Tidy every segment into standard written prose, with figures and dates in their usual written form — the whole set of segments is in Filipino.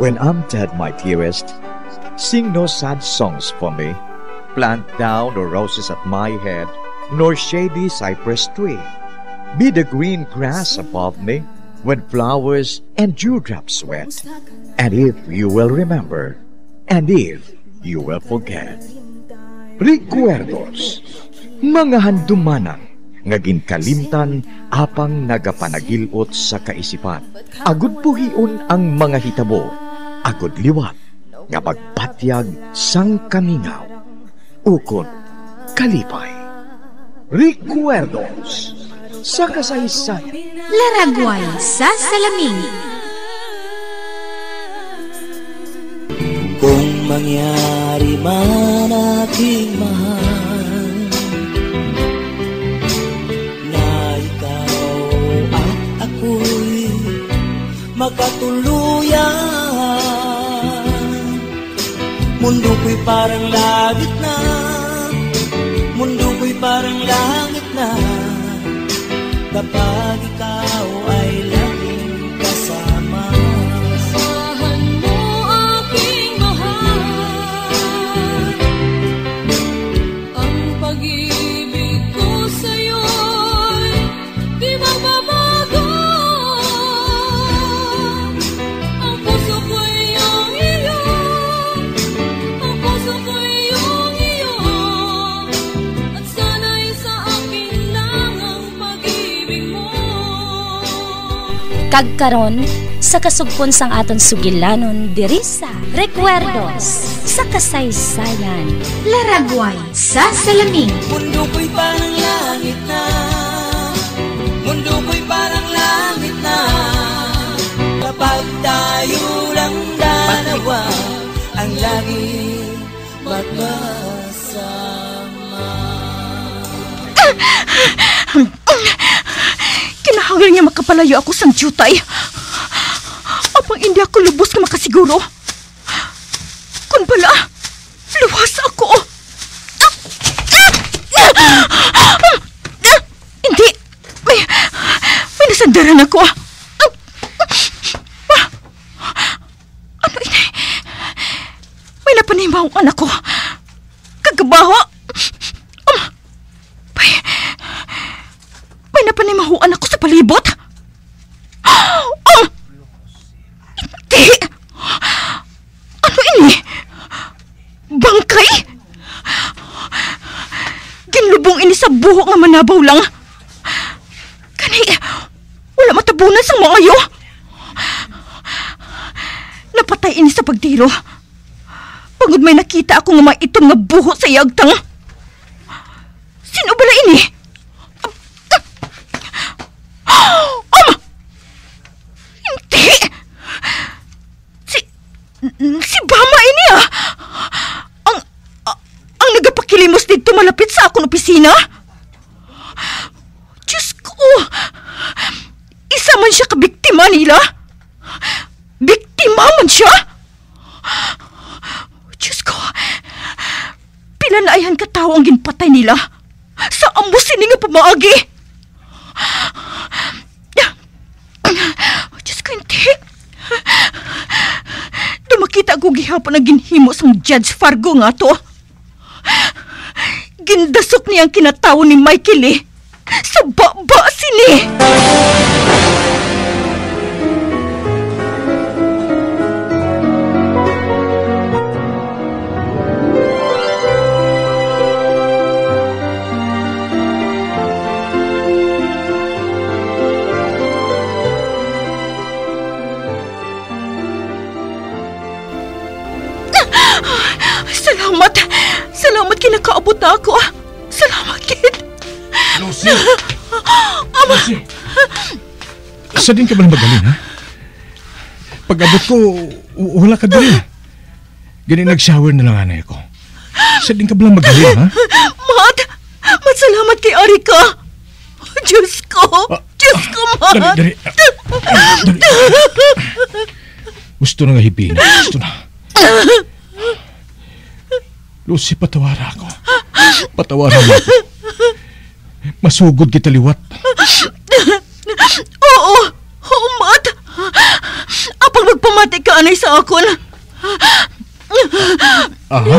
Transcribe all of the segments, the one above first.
When I'm dead, my dearest, sing no sad songs for me. Plant down no roses at my head, nor shady cypress tree. Be the green grass above me when flowers and dewdrops wet. And if you will remember, and if you will forget. Recuerdos, mga handumanan, nga ginkalimtan apang nagapanagilot sa kaisipan. Agud puhion ang mga hitabo, agud liwat, nga pagpatyag sang kamingaw. Ukon, kalipay. Recuerdos, sa kasaysayan. Laragway sa salamin. Kung mangyari man aking mahal na ikaw at ako'y magkatuluyan, mundo ko'y parang langit na, mundo ko'y parang langit na, kapag ikaw ay laging kasama. Asahan mo aking mahal, ang pag-ibig ko sa'yo'y di magbabago. Ang puso ko'y iyong iyo, ang puso ko'y iyong iyo, at sana'y sa akin lang ang pag-ibig mo. Kagkaron sa kasugpon sang aton sugilanon diri sa Recuerdos sa kasaysayan. Laragway sa salamin. Mundo ko'y parang langit na, mundo ko'y parang langit na, kapag tayo lang dalawa ang laging magkasama. Kinahanglan niya makapalayo ako sang jutay. Apang hindi ako lubos nga makasiguro. Kung bala, luwas ako. Hindi. May nasandaran ako. Ano ini? May napanimawan ako. Kagabaho. May napanimahuan ako sa palibot. Hindi. Ano ini? Bangkay? Ginlubong ini sa buho nga manabaw lang. Kani, wala matabunan sang mga yo. Napatay ini sa pagdiro. Pagod may nakita ako nga maiton nga buho sa yagtang. Sino bala ini? Hindi! Si Bama ini Ang nagapakilimos dito malapit sa akong opisina. Diyos ko! Isa man siya kabiktima nila? Biktima man siya? Diyos ko! Pila na ayan katao ang ginpatay nila sa ambos sini nga pamaagi. Diyos ko, hindi. Dumakita ako gihapon na ginhimo sang Judge Fargo nga to. Gindasok niya ang kinatawo ni Michael sa baba sini. Salamat kinakaabot na ako. Salamat, kid. Lucy! Lucy! Asa din ka ba magaling, ha? Pag-abot ko, wala ka din. Gani nag-shower na lang anay ako. Asa din ka ba magaling, ha? Mat! Salamat kay Arika. Diyos ko! Diyos ko, Mat! Dali. Gusto na nga hipin. Gusto na. Lucy, patawara ako. Patawara mo ako. Masugod kita liwat. Oo, Mat. Apang Magpamati ka anay sa akon. Aha?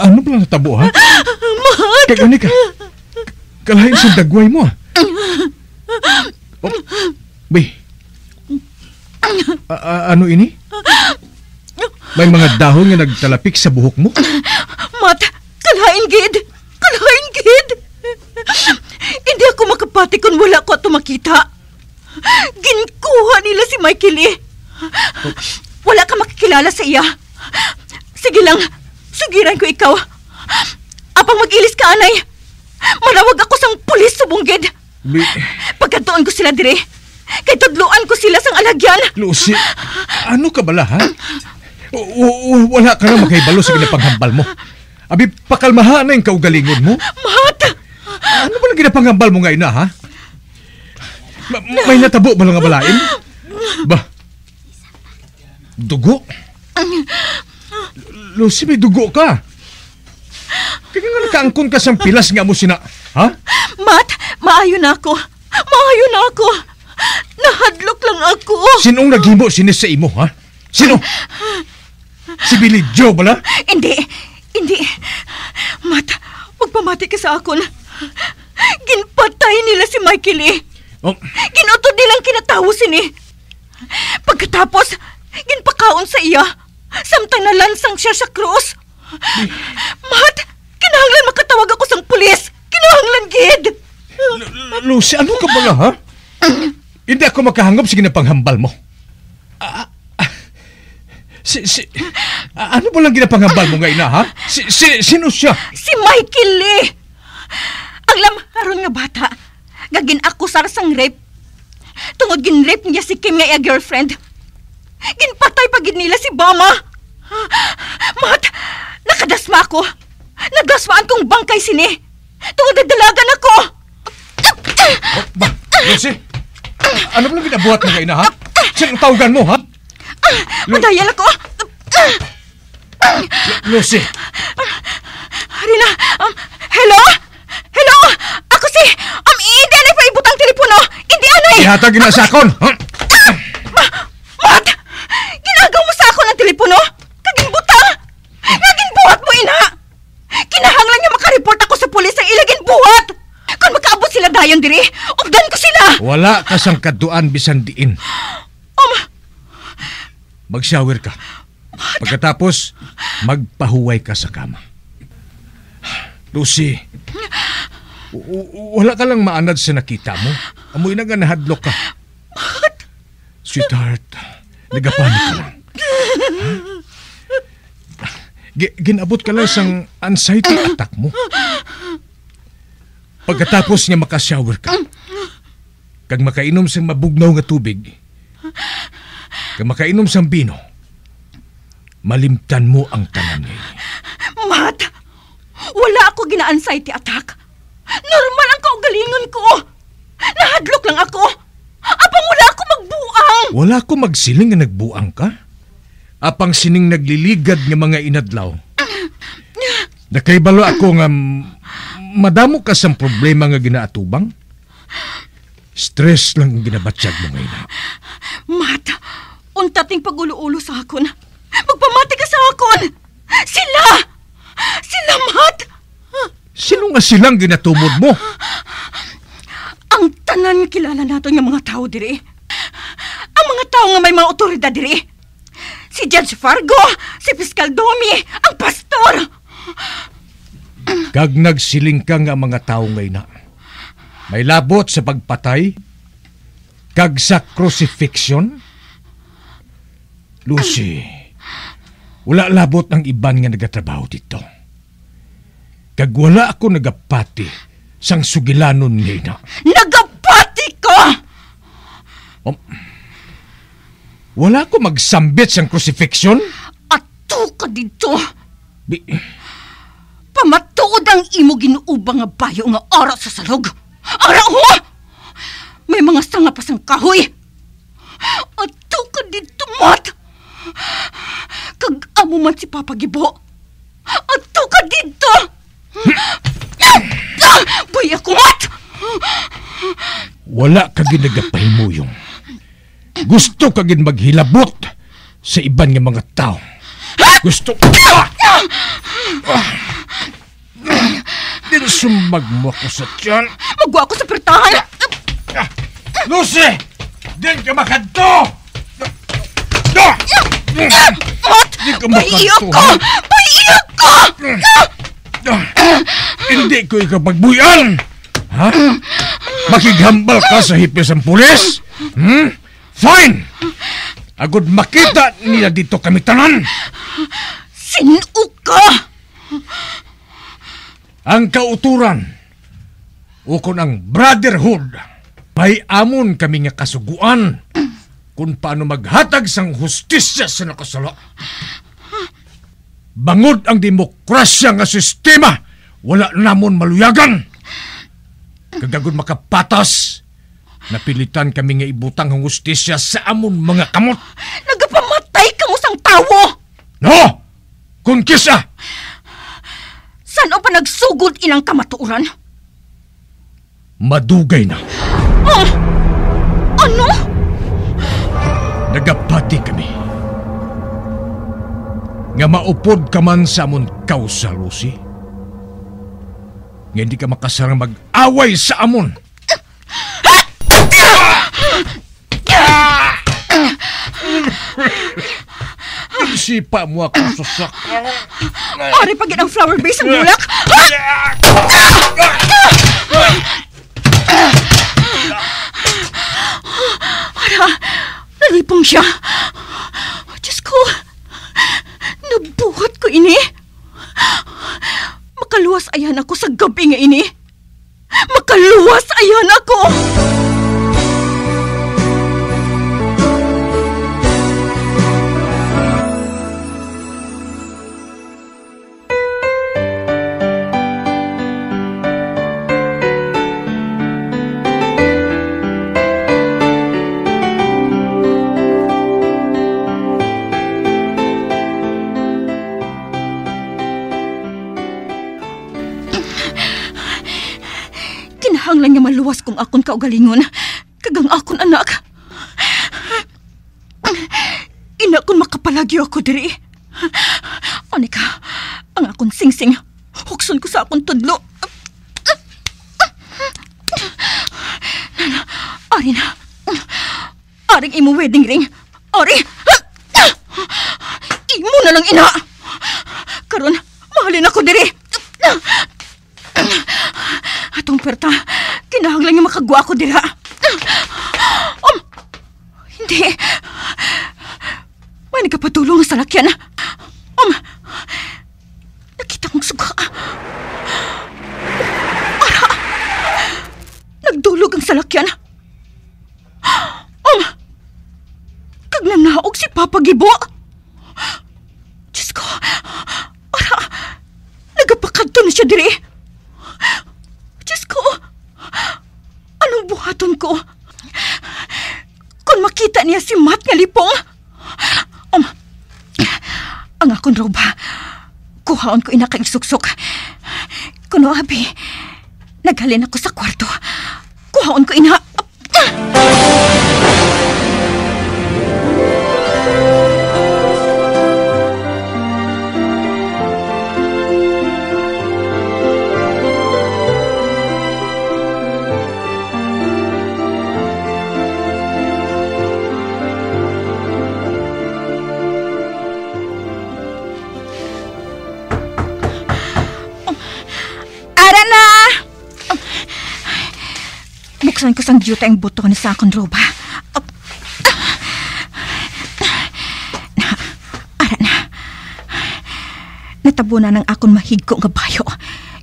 Ano ba natabo, ha? Mat! Kagani ka. Kalahin sa dagway mo, ha? Oh, bay. Ano ini? May mga dahon nga nagtalapik sa buhok mo? Mat, kalahin gid. Kalahin gid. Hindi ako makapati kung wala ko ato makita. Ginkuha nila si Michael eh. Wala ka makikilala sa iya. Sige lang, sugiran ko ikaw. Apang mag-ilis ka, anay, manawag ako sang pulis subunggid. Pagkatuon ko sila dire, kay tudluan ko sila sang alagyan. Lucy, ano ka bala, ha? Wala ka na makahibalo sa ginapanghambal mo. Abi, pakalmahan na yung kaugalingon mo. Mat! Ano ba lang ginapanghambal mo ngayon na, ha? May natabo ba lang nga balain? Ba? Dugo? Lucy, may dugo ka. Kaya nga nakaangkon ka sa pilas nga mo sina, ha? Mat, maayo na ako. Maayo na ako. Nahadlok lang ako. Sinong naghimo sinis sa imo, ha? Sino? Si Billy Joe bala? Hindi. Mat, magpamati ka sa akon. Ginpatay nila si Michael eh. Oh. Ginutod nilang kinatawo sini. Pagkatapos, ginpakaon sa iya. Samtang nalansang siya sa krus. Mat, kinahanglan makatawag ako sang pulis. Kinahanglan gid. Lucy, ano ka ba nga, ha? Hindi ako makahangop sa ginapanghambal mo. Ano ba lang ginapanghambal mo ngayon, ha? Sino siya? Si Michael eh. Ang lamharon nga bata, gagin akusar sang rape. Tungod gin-rape niya si Kim nga iya girlfriend. Ginpatay pa gid nila si Bama. Mat, nakadasma ako. Nadasmaan kong bangkay sini. Tungod nagdalagan ako. Lucy, ano ba lang ginabuhat mo ngayon, ha? Sinong tawagan mo, ha? Madayal ako. Lucy. Rina, hello? Hello? Ako si, hindi anay pa ibutang telepono. Hindi anay. Ihatag na sa akon, ha? Mat! Ginagaw mo sa ako ng telepono? Kaging butang! Kaging buhat mo, ina! Kinahanglan niya makareport ako sa pulis ang ilagin buhat! Kung makaabot sila dayon diri, ugdan ko sila! Wala ka sang kaduan bisan diin. Mag-shower ka. Pagkatapos, magpahuway ka sa kama. Lucy, wala ka lang maanad sa nakita mo. Amoy na nga nahadlok ka. Sweetheart, nagapanik ka lang. Ginabot ka lang sang anxiety attack mo. Pagkatapos nga makashower ka, kag makainom sang mabugnaw nga tubig, kag makainom sang bino, malimtan mo ang tanan niya. Mat, wala ako gina-anxiety attack. Normal ang kaugalingon ko. Nahadlok lang ako. Apang wala ako magbuang. Wala ko magsiling nga nagbuang ka? Apang sining nagliligad nga mga inadlaw. Nakaibalo ako nga madamo ka sang problema nga ginaatubang. Stress lang ang ginabatsyag mo ngayon. Mat, untating pagulo-ulo sa akon. Magpamati ka sa akon. Sila, Mat. Sino nga silang ginatumod mo? Ang tanan kilala nato ng mga tao diri. Ang mga tao nga may mga otoridad diri. Si Judge Fargo, si Piskal Domi, ang pastor. Kag nagsiling ka nga mga tao ngayon na may labot sa pagpatay, kag sa crucifixion. Lucy, wala labot ng iban nga nagatrabaho dito. Kag wala ako nagapati sang sugilanon ngayon na. Nagapati ka! Wala ko magsambit sang crucifixion. Ato ka dito. Pamatuod ang imo ginuubang nga bayo nga ara sa salog. Ara ho! May mga sanga pa sang kahoy. Ato ka dito, Mat. Kag amo man si Papa Gibo. Ato ka dito. Buya ko, Mat. Wala ka ginagapahimuyong. Gusto ka gid maghilabot sa iban nga mga tao. Gusto din sumbag mo ako sa tiyan. Magwa ako sa pertahan. Lucy! Din ka makadto! Mat! Di ka Paiiyak makadto, ka! ha? Paiiyak ka! Hindi ko ikapagbuyan! Ha? Makighambal ka sa hipis ng pulis? Fine! Agud makita nila dito kami tanan. Sino ka? Ang kauturan, ukon ang brotherhood, may amon kami nga kasuguan kung paano maghatag sang hustisya sa nakasala. Bangod ang demokrasya nga sistema, wala namon maluyagan. Kagagod makapatas, napilitan kami nga ibutang ang hustisya sa amon mga kamot. Nagapamatay ka mo sang tawo! No! Kung kisa! Saan o pa nagsugod ilang kamatuuran? Madugay na. Ano? Nagapati kami. Nga maupod ka man sa amon kausa, Lucy. Nga hindi ka makasarang mag-away sa amon. Isipa mo ako sa sakal. Ari pa gid ang flower base ang bulak! Nalipong siya. Diyos ko, nabuhat ko ini. Makaluwas ayan ako sa gabi nga ini. Makaluwas ayan ako. Kinahanglan nga maluwas kung akon kaugalingon. Kagang akon anak. Ina kon makapalagyo ako diri. Anika, ang akon singsing. Hukson ko sa akon tudlo. Ari na. Aring imo wedding ring. Ari! Imo na lang ina. Karon, mahalin ako diri. Atong perta, kinahanglan nga makagwa ko dira. Hindi. May nagkapatulong sa lakyan. Nakita kong suga. Ara! Nagdulog ang salakyan. Kag nanaog si Papa Gibo. Diyos ko. Ara! Nagapakadto na siya diri. Diyos ko, anong buhaton ko? Kung makita niya si Matt nga lipong, ang akong roba, kuhaon ko ina kang suksok. Kuno abi, naghalin ako sa kwarto. Kuhaon ko ina. Buksan ko sang juta ang buto na sa akong roba. Ara na. Natabunan ng akong mahigko nga bayo.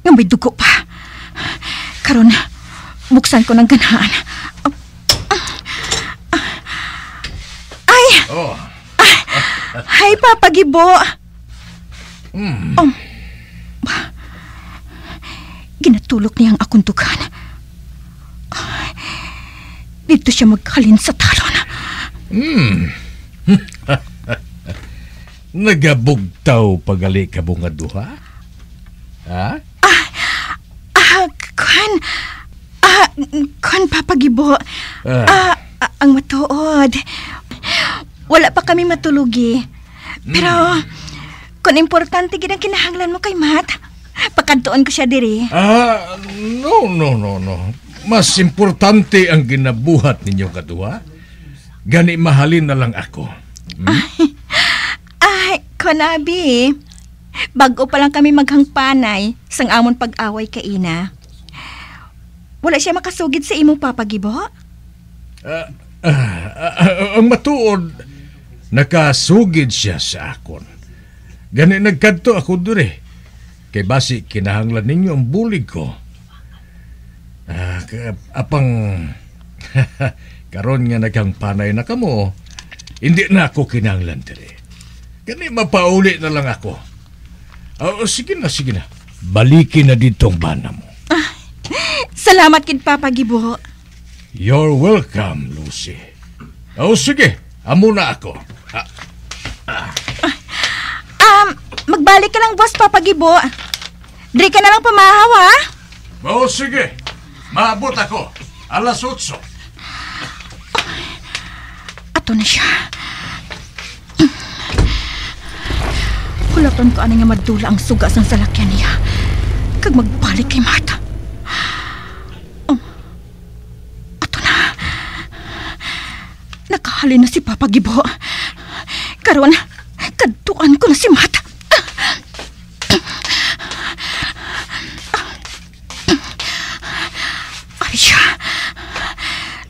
Nga may dugo pa. Karon, buksan ko ng ganahan. Ay! Oh. Hi, Papa Gibo. Ginatulok niya ang akong dugan. Dito siya maghalin sa talon. Nagabugtaw pagali ka bunga duha? Ha? Kuhan, Papa Gibo. Ang matuod. Wala pa kami matulugi. Pero, kung importante gid ang kinahanglan mo kay Matt, pagkantuon ko siya diri. No. Mas importante ang ginabuhat ninyo kaduha. Gani mahalin na lang ako. Ay, Konabi. Bago pa lang kami maghangpanay sang amon pag-away ka ina. Wala siya makasugid sa imong papagibo? Ang matuod, nakasugid siya sa akon. Gani nagkadto ako dure. Kay basi kinahanglan ninyo ang bulig ko. Apang karon nga naghangpanay na kamo, hindi na ako kinahanglan dure. Gani mapauli na lang ako. Sige na. Balikin na ditong bana mo. Salamat kid Papa Gibo. You're welcome, Lucy. Sige. Amo na ako. Magbalik ka lang, boss, Papa Gibo. Dri ka na lang pamahaw, ha? Sige. Maabot ako. 8:00. Ato na siya. Hulaton ko nga madula ang suga sang salakyan niya. Kag magbalik kay Mata. Ato na. Nakahalin na si Papa Gibo. Karon, kadtuan ko na si Mata. Ay siya.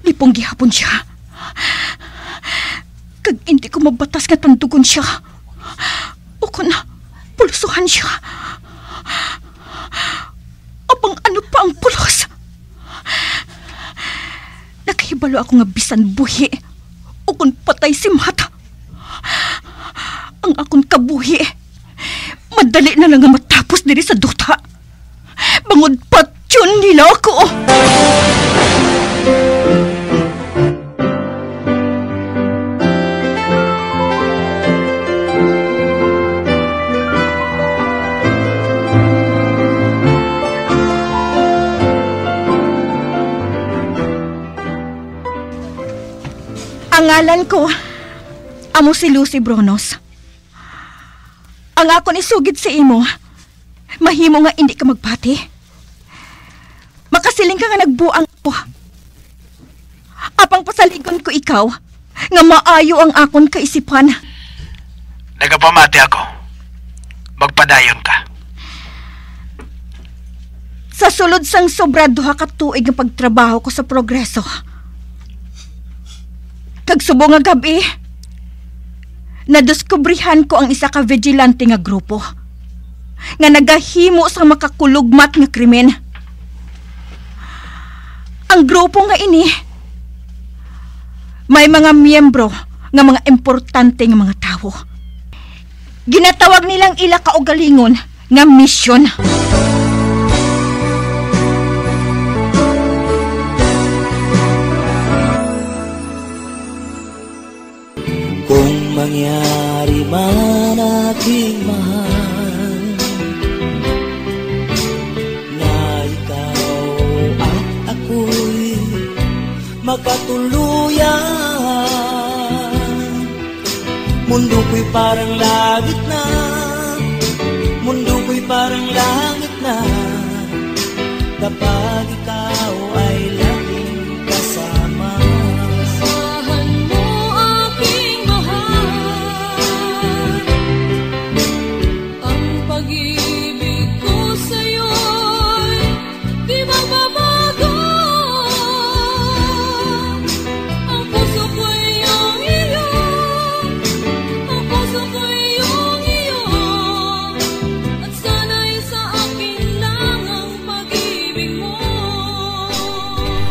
Lipong gihapon siya. Kag hindi ko mabatas nga tandugon siya. O kung na, pulusuhan siya. Abang ano pa ang pulos? Nakahibalo ako nga bisan buhi. O kung patay si Mata. Ang akong kabuhi, madali na lang nga matapos diri sa duta. Bangod patyon nila ako. Ang ngalan ko, amo si Lucy Bronos. Ang ako ni sugid sa imo, mahimo nga hindi ka magpati. Makasiling ka nga nagbuang ko. Apang pasaligon ko ikaw, nga maayo ang akon kaisipan. Nagapamati ako. Magpadayon ka. Sa sulod sang sobra duha ka tuig nga pagtrabaho ko sa Progreso. Kagsubong nga gabi, nadiskubrihan ko ang isa ka vigilante nga grupo nga nagahimo sa makakulugmat nga krimen. Ang grupo nga ini may mga miyembro nga mga importante nga mga tawo. Ginatawag nilang ila kaugalingon nga misyon. Kung mangyari man aking mahal na ikaw at ako'y magkatuluyan, mundo ko'y parang langit na, mundo ko'y parang langit na, kapag ikaw ay laging kasama.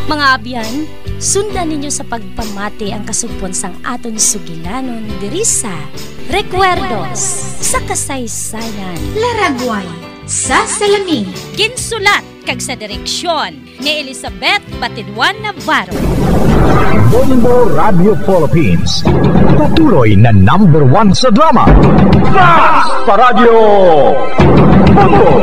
Mga abyan, sundan ninyo sa pagpamati ang kasugpon sang aton sugilanon diri sa Recuerdos sa Kasaysayan. Laragway sa Salamin. Ginsulat kag sa direksyon ni Elizabeth Batidwan Navarro. Bombo Radio Philippines. Patuloy na #1 sa drama. Mas Paradyo! Bombo!